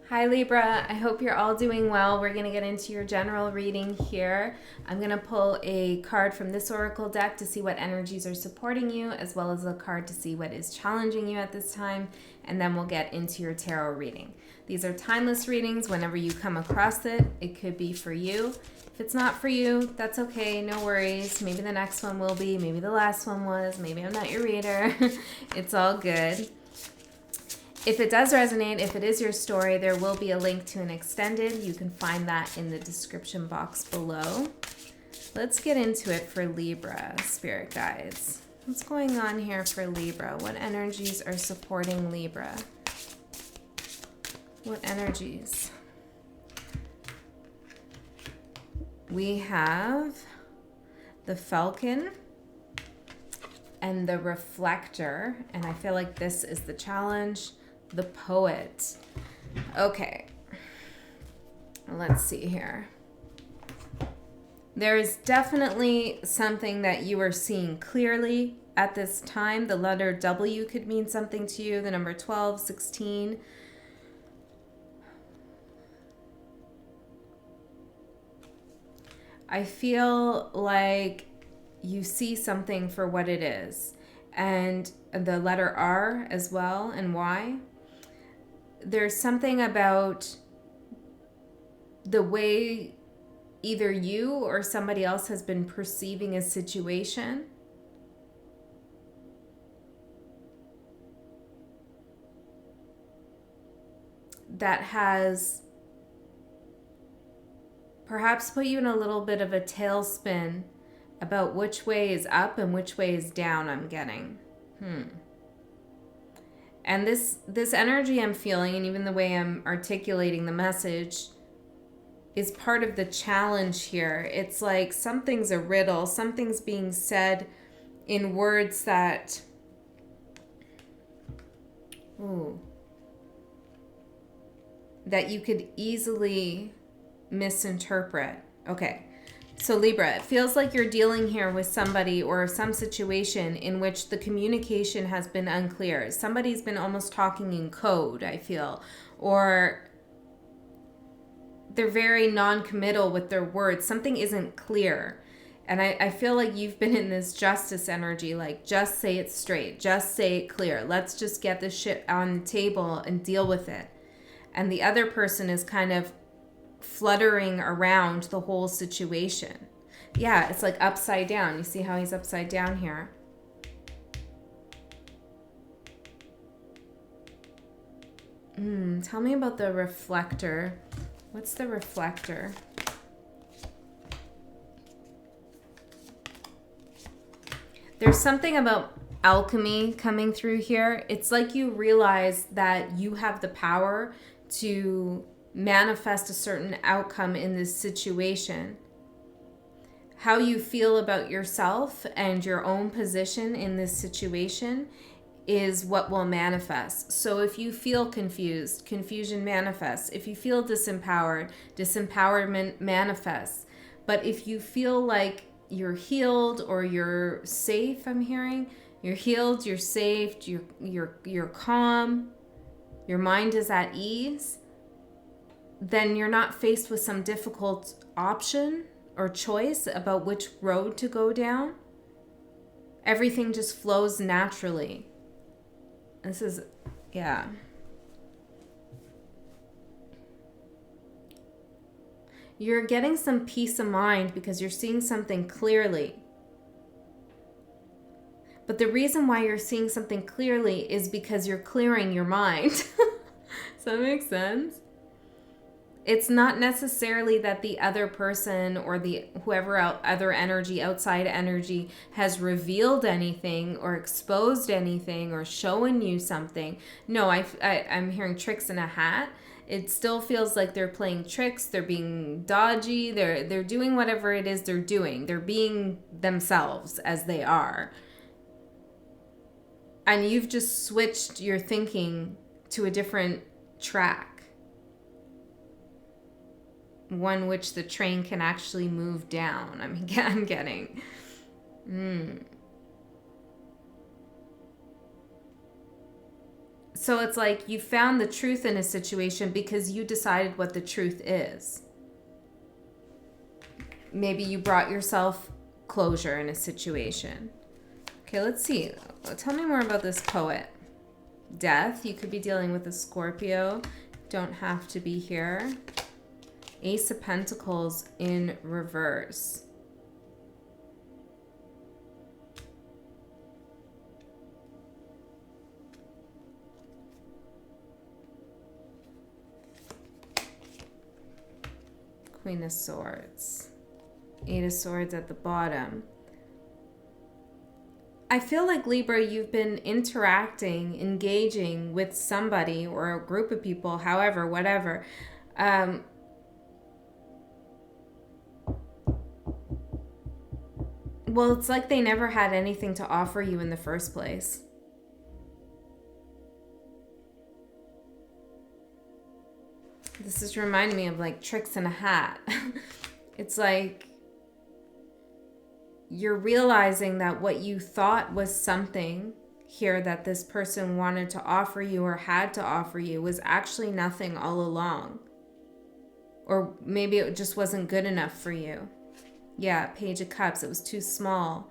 Hi Libra, I hope you're all doing well. We're going to get into your general reading here. I'm going to pull a card from this oracle deck to see what energies are supporting you, as well as a card to see what is challenging you at this time, and then we'll get into your tarot reading. These are timeless readings. Whenever you come across it, it could be for you. If it's not for you, that's okay, no worries. Maybe the next one will be, maybe the last one was, maybe I'm not your reader. It's all good. If it does resonate, if it is your story, there will be a link to an extended. You can find that in the description box below. Let's get into it for Libra, spirit guides. What's going on here for Libra? What energies are supporting Libra? What energies? We have the Falcon and the Reflector, and I feel like this is the challenge. The Poet. Okay. Let's see here. There is definitely something that you are seeing clearly at this time. The letter W could mean something to you. The number 12, 16. I feel like you see something for what it is. And the letter R as well, and Y. There's something about the way either you or somebody else has been perceiving a situation. That has perhaps put you in a little bit of a tailspin about which way is up and which way is down, I'm getting. And this energy I'm feeling, and even the way I'm articulating the message, is part of the challenge here. It's like something's a riddle, something's being said in words that, that you could easily misinterpret. Okay. So Libra, it feels like you're dealing here with somebody or some situation in which the communication has been unclear. Somebody's been almost talking in code, I feel, or they're very non-committal with their words. Something isn't clear. And I feel like you've been in this justice energy, like just say it straight, just say it clear. Let's just get this shit on the table and deal with it. And the other person is kind of fluttering around the whole situation. Yeah, it's like upside down. You see how he's upside down here? Tell me about the Reflector. What's the Reflector? There's something about alchemy coming through here. It's like you realize that you have the power to manifest a certain outcome in this situation. How you feel about yourself and your own position in this situation is what will manifest. So if you feel confused, confusion manifests. If you feel disempowered, disempowerment manifests. But if you feel like you're healed or you're safe, I'm hearing, you're healed, you're safe, you're calm, your mind is at ease, then you're not faced with some difficult option or choice about which road to go down. Everything just flows naturally. This is, yeah. You're getting some peace of mind because you're seeing something clearly. But the reason why you're seeing something clearly is because you're clearing your mind. Does that make sense? It's not necessarily that the other person or the whoever other energy, outside energy, has revealed anything or exposed anything or shown you something. No, I'm hearing tricks in a hat. It still feels like they're playing tricks. They're being dodgy. They're doing whatever it is they're doing. They're being themselves as they are. And you've just switched your thinking to a different track. One which the train can actually move down. I'm getting. So it's like you found the truth in a situation because you decided what the truth is. Maybe you brought yourself closure in a situation. Okay, let's see. Tell me more about this poet. Death. You could be dealing with a Scorpio. Don't have to be here. Ace of Pentacles in reverse. Queen of Swords. Eight of Swords at the bottom. I feel like, Libra, you've been interacting, engaging with somebody or a group of people, however, whatever. Well, it's like they never had anything to offer you in the first place. This is reminding me of like tricks in a hat. It's like you're realizing that what you thought was something here that this person wanted to offer you or had to offer you was actually nothing all along. Or maybe it just wasn't good enough for you. Yeah, Page of Cups, it was too small.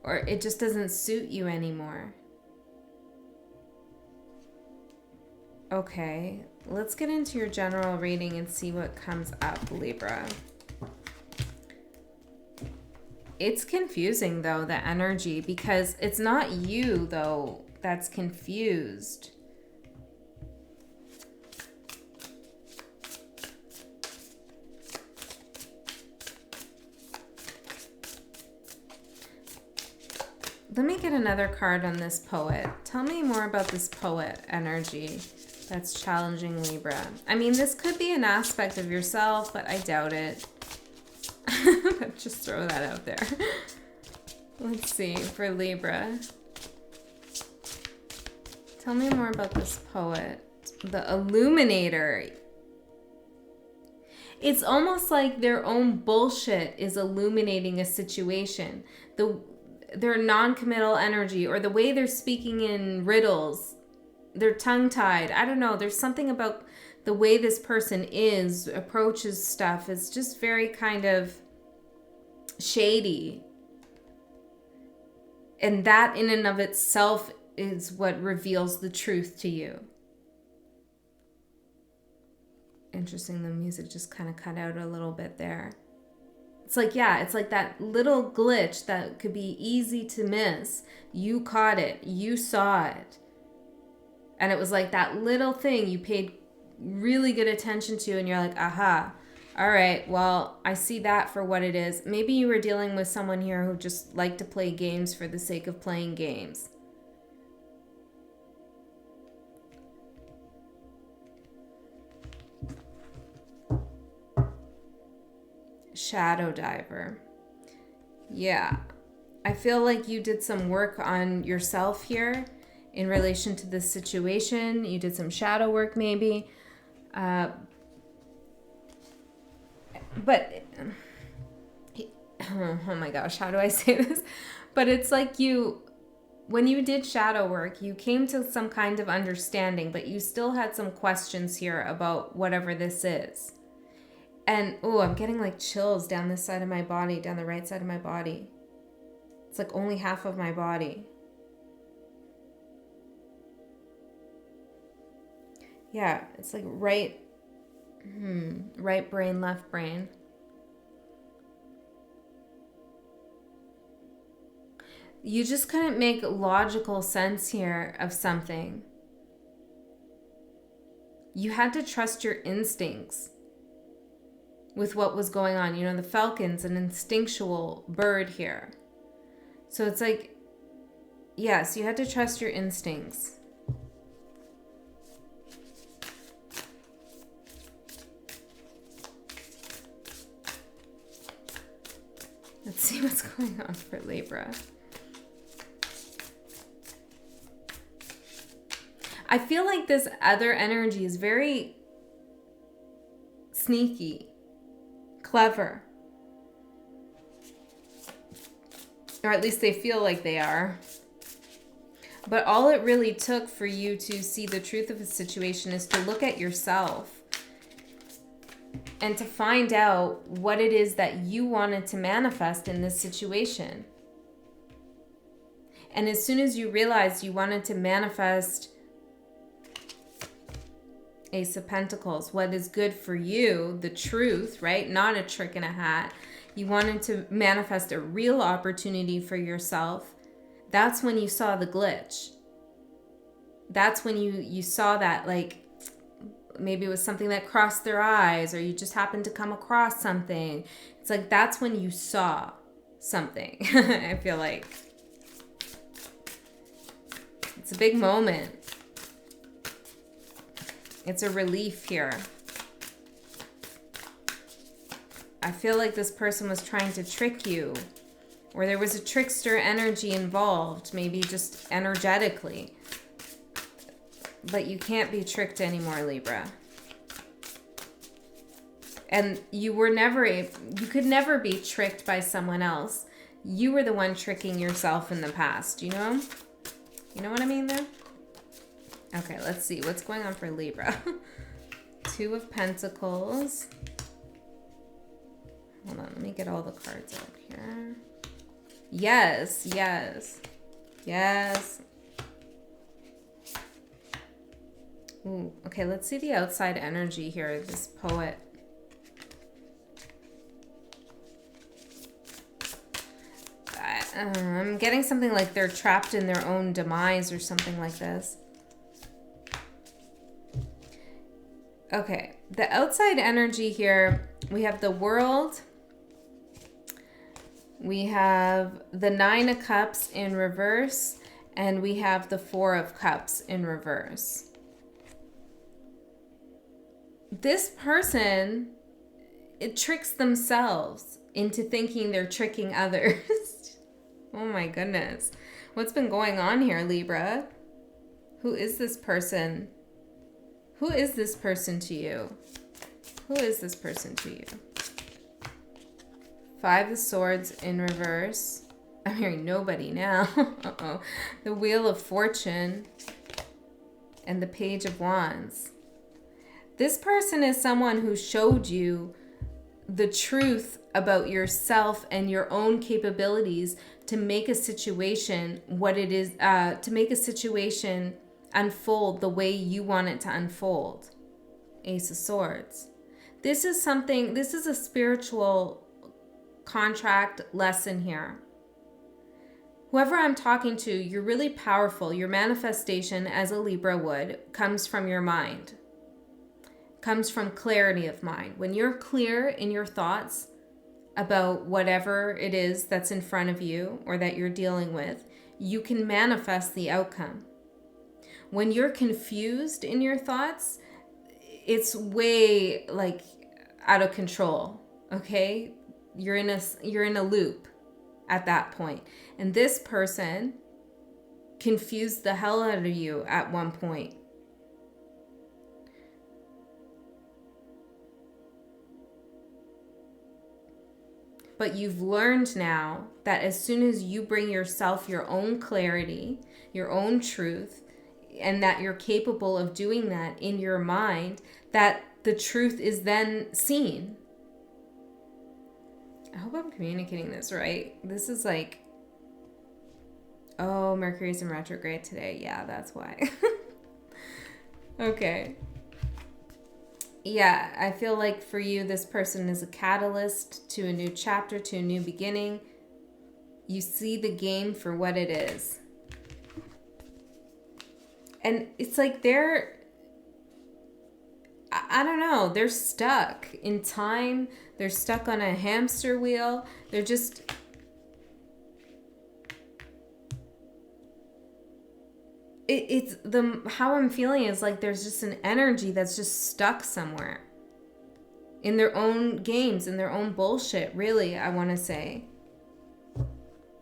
Or it just doesn't suit you anymore. Okay, let's get into your general reading and see what comes up, Libra. It's confusing, though, the energy, because it's not you, though, that's confused. Let me get another card on this poet. Tell me more about this poet energy that's challenging Libra. I mean, this could be an aspect of yourself, but I doubt it. Just throw that out there. Let's see, for Libra. Tell me more about this poet. The Illuminator. It's almost like their own bullshit is illuminating a situation. Their non-committal energy, or the way they're speaking in riddles, they're tongue-tied. I don't know. There's something about the way this person approaches stuff. It's just very kind of shady. And that in and of itself is what reveals the truth to you. Interesting, the music just kind of cut out a little bit there. It's like, yeah, it's like that little glitch that could be easy to miss. You caught it. You saw it. And it was like that little thing you paid really good attention to, and you're like, aha, all right, well, I see that for what it is. Maybe you were dealing with someone here who just liked to play games for the sake of playing games. Shadow diver. Yeah. I feel like you did some work on yourself here in relation to this situation. You did some shadow work maybe. But, oh my gosh, how do I say this? But it's like when you did shadow work, you came to some kind of understanding, but you still had some questions here about whatever this is. And, I'm getting like chills down this side of my body, down the right side of my body. It's like only half of my body. Yeah, it's like right brain, left brain. You just couldn't make logical sense here of something. You had to trust your instincts with what was going on. You know, the falcon's an instinctual bird here. So it's like, yes, you had to trust your instincts. Let's see what's going on for Libra. I feel like this other energy is very sneaky, clever. Or at least they feel like they are. But all it really took for you to see the truth of a situation is to look at yourself and to find out what it is that you wanted to manifest in this situation. And as soon as you realized you wanted to manifest Ace of Pentacles, what is good for you, the truth, right? Not a trick in a hat. You wanted to manifest a real opportunity for yourself. That's when you saw the glitch. That's when you saw that, like, maybe it was something that crossed their eyes, or you just happened to come across something. It's like, that's when you saw something. I feel like it's a big moment. It's a relief here. I feel like this person was trying to trick you, or there was a trickster energy involved, maybe just energetically. But you can't be tricked anymore, Libra. And you could never be tricked by someone else. You were the one tricking yourself in the past, you know? You know what I mean there? Okay, let's see. What's going on for Libra? Two of Pentacles. Hold on, let me get all the cards out here. Yes, yes, yes. Ooh, okay, let's see the outside energy here, this poet. I'm getting something like they're trapped in their own demise or something like this. Okay, the outside energy here, we have the World. We have the Nine of Cups in reverse, and we have the Four of Cups in reverse. This person, it tricks themselves into thinking they're tricking others. Oh my goodness. What's been going on here, Libra? Who is this person? Who is this person to you? Who is this person to you? Five of Swords in reverse. I'm hearing nobody now. Uh-oh. The Wheel of Fortune and the Page of Wands. This person is someone who showed you the truth about yourself and your own capabilities to make a situation what it is, to make a situation unfold the way you want it to unfold. Ace of Swords. This is something, this is a spiritual contract lesson here. Whoever I'm talking to, you're really powerful. Your manifestation, as a Libra would, comes from your mind. Comes from clarity of mind. When you're clear in your thoughts about whatever it is that's in front of you or that you're dealing with, you can manifest the outcome. When you're confused in your thoughts, it's way like out of control, okay? You're in a loop at that point. And this person confused the hell out of you at one point. But you've learned now that as soon as you bring yourself your own clarity, your own truth, and that you're capable of doing that in your mind, that the truth is then seen. I hope I'm communicating this right. This is like, oh, Mercury's in retrograde today. Yeah, that's why. Okay. Yeah, I feel like for you, this person is a catalyst to a new chapter, to a new beginning. You see the game for what it is. And it's like they're, I don't know, they're stuck in time. They're stuck on a hamster wheel. They're just, it's the, how I'm feeling is like there's just an energy that's just stuck somewhere in their own games, in their own bullshit, really, I want to say.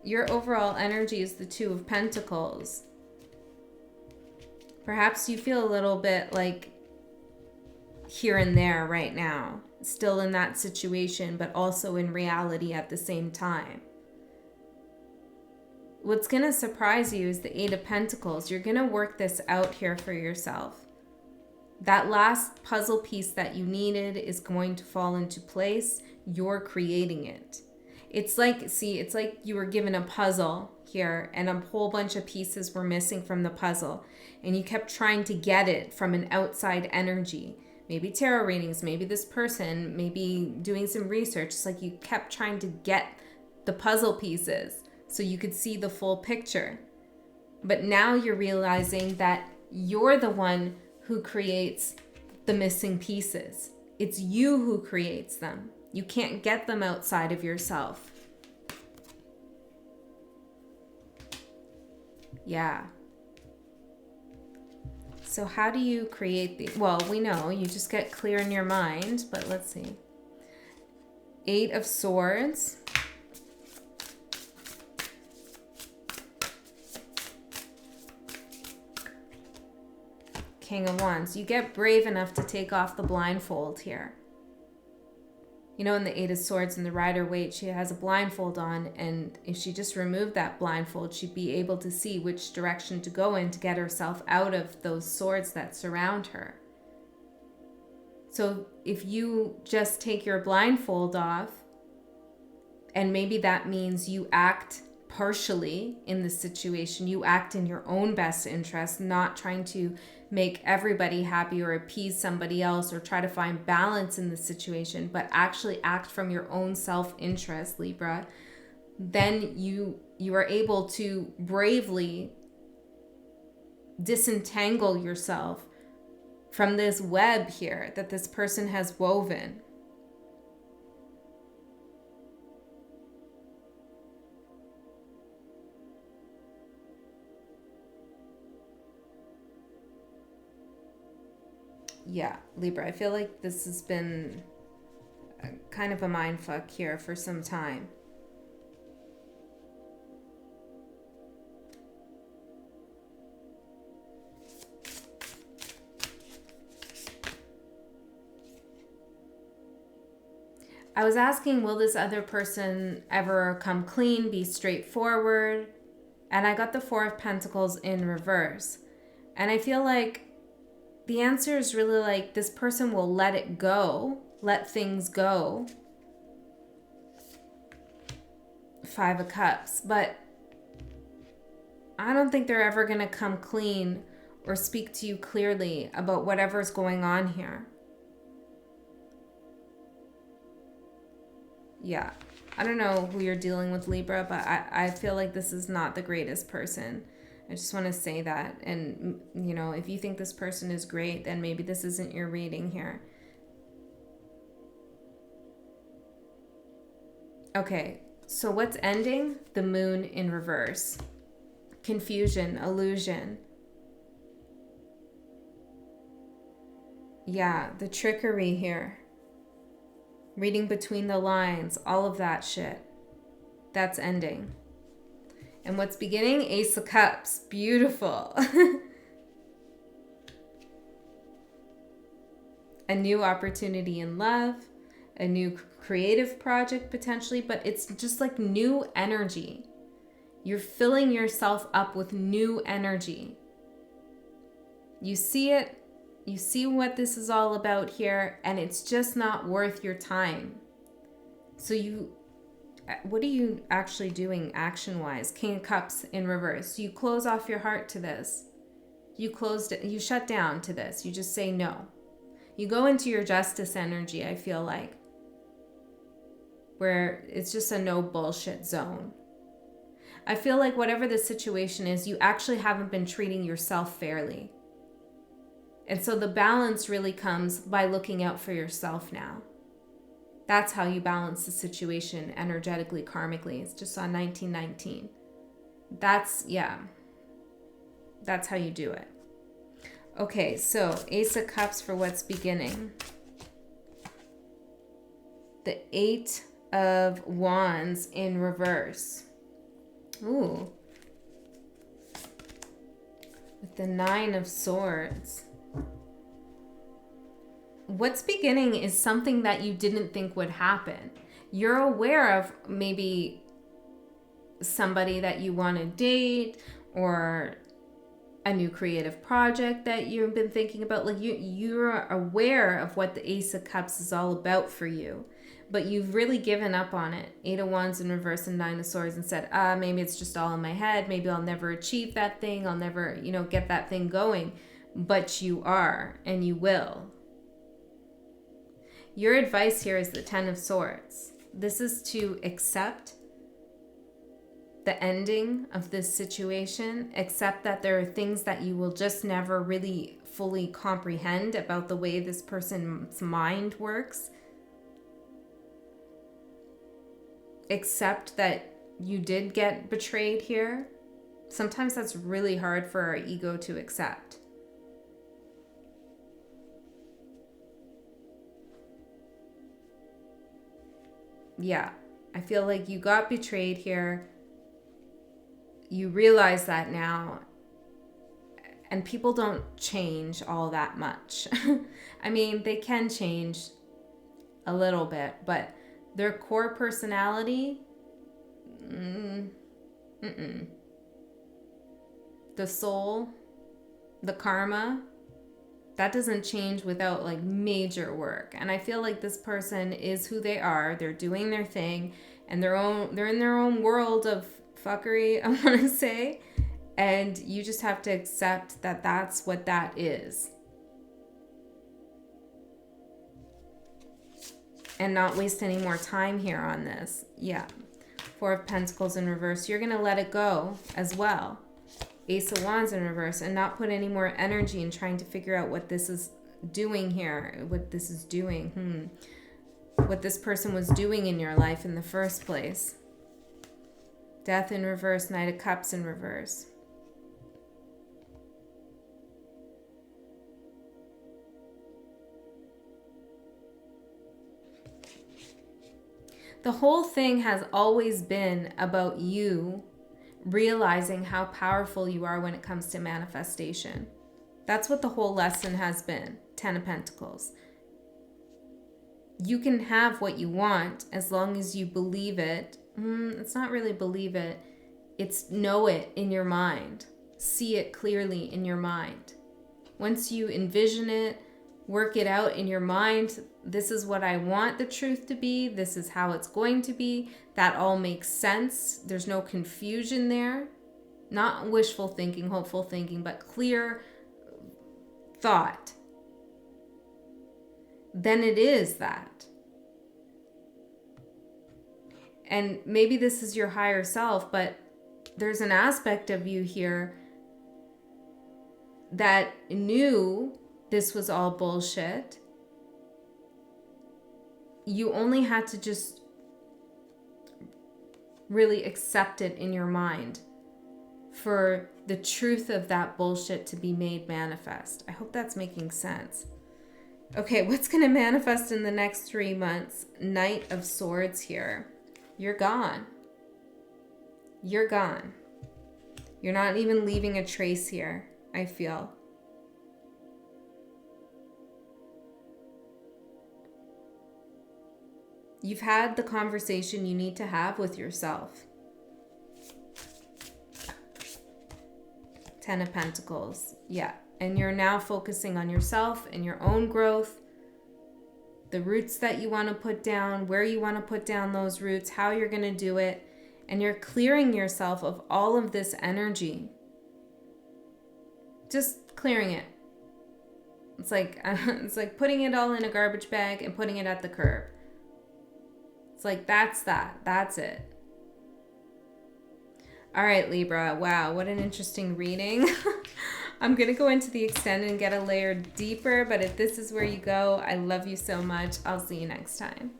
Your overall energy is the Two of Pentacles. Perhaps you feel a little bit like here and there right now, still in that situation, but also in reality at the same time. what's going to surprise you is the Eight of Pentacles. You're going to work this out here for yourself. That last puzzle piece that you needed is going to fall into place. You're creating it. It's like, see, it's like you were given a puzzle here and a whole bunch of pieces were missing from the puzzle. And you kept trying to get it from an outside energy. Maybe tarot readings, maybe this person, maybe doing some research. It's like you kept trying to get the puzzle pieces so you could see the full picture. But now you're realizing that you're the one who creates the missing pieces. It's you who creates them. You can't get them outside of yourself. Yeah. So how do you create the, well, we know you just get clear in your mind, but let's see. Eight of Swords. King of Wands. You get brave enough to take off the blindfold here. You know, in the Eight of Swords and the Rider-Waite, she has a blindfold on, and if she just removed that blindfold, she'd be able to see which direction to go in to get herself out of those swords that surround her. So if you just take your blindfold off, and maybe that means you act partially in the situation, you act in your own best interest, not trying to make everybody happy or appease somebody else or try to find balance in the situation, but actually act from your own self-interest, Libra, then you are able to bravely disentangle yourself from this web here that this person has woven. Yeah, Libra, I feel like this has been kind of a mindfuck here for some time. I was asking, will this other person ever come clean, be straightforward? And I got the Four of Pentacles in reverse. And I feel like the answer is really like this person will let it go, let things go. Five of Cups. But I don't think they're ever going to come clean or speak to you clearly about whatever's going on here. Yeah. I don't know who you're dealing with, Libra, but I feel like this is not the greatest person. I just want to say that. And, you know, if you think this person is great, then maybe this isn't your reading here. Okay, so what's ending? The Moon in reverse. Confusion, illusion. Yeah, the trickery here. Reading between the lines, all of that shit. That's ending. And what's beginning? Ace of Cups. Beautiful. A new opportunity in love, a new creative project potentially, but it's just like new energy. You're filling yourself up with new energy. You see it, you see what this is all about here, and it's just not worth your time. So what are you actually doing action-wise? King of Cups in reverse. You close off your heart to this. You closed it. You shut down to this. You just say no. You go into your justice energy, I feel like, where it's just a no bullshit zone. I feel like whatever the situation is, you actually haven't been treating yourself fairly. And so the balance really comes by looking out for yourself now. That's how you balance the situation energetically, karmically. It's just on 1919. That's how you do it. Okay, so Ace of Cups for what's beginning. The Eight of Wands in reverse. Ooh. With the Nine of Swords. What's beginning is something that you didn't think would happen. You're aware of maybe somebody that you want to date, or a new creative project that you've been thinking about. Like you're aware of what the Ace of Cups is all about for you, but you've really given up on it. 8 of Wands in reverse and 9 of Swords, and said, maybe it's just all in my head. Maybe I'll never achieve that thing. I'll never, get that thing going. But you are, and you will. Your advice here is the 10 of Swords. This is to accept the ending of this situation, accept that there are things that you will just never really fully comprehend about the way this person's mind works. Accept that you did get betrayed here. Sometimes that's really hard for our ego to accept. Yeah, I feel like you got betrayed here. You realize that now, and people don't change all that much. I mean, they can change a little bit, but their core personality, the soul, the karma, that doesn't change without like major work. And I feel like this person is who they are. They're doing their thing, and they're in their own world of fuckery, I want to say, and you just have to accept that that's what that is, and not waste any more time here on this. Yeah, 4 of Pentacles in reverse. You're gonna let it go as well. Ace of Wands in reverse, and not put any more energy in trying to figure out what this is doing here, what this is doing, what this person was doing in your life in the first place. Death in reverse, Knight of Cups in reverse. The whole thing has always been about you realizing how powerful you are when it comes to manifestation. That's what the whole lesson has been. 10 of Pentacles. You can have what you want as long as you believe it. It's not really believe it. It's know it in your mind. See it clearly in your mind. Once you envision it, work it out in your mind. This is what I want the truth to be. This is how it's going to be. That all makes sense. There's no confusion there. Not wishful thinking, hopeful thinking, but clear thought. Then it is that. And maybe this is your higher self, but there's an aspect of you here that knew this was all bullshit. You only had to just really accept it in your mind for the truth of that bullshit to be made manifest. I hope that's making sense. Okay, what's going to manifest in the next 3 months? Knight of Swords here. You're gone. You're gone. You're not even leaving a trace here, I feel. You've had the conversation you need to have with yourself. 10 of Pentacles. Yeah. And you're now focusing on yourself and your own growth, the roots that you want to put down, where you want to put down those roots, how you're going to do it. And you're clearing yourself of all of this energy. Just clearing it. It's like putting it all in a garbage bag and putting it at the curb. It's like, that's that. That's it. All right, Libra. Wow, what an interesting reading. I'm going to go into the extended and get a layer deeper, but if this is where you go, I love you so much. I'll see you next time.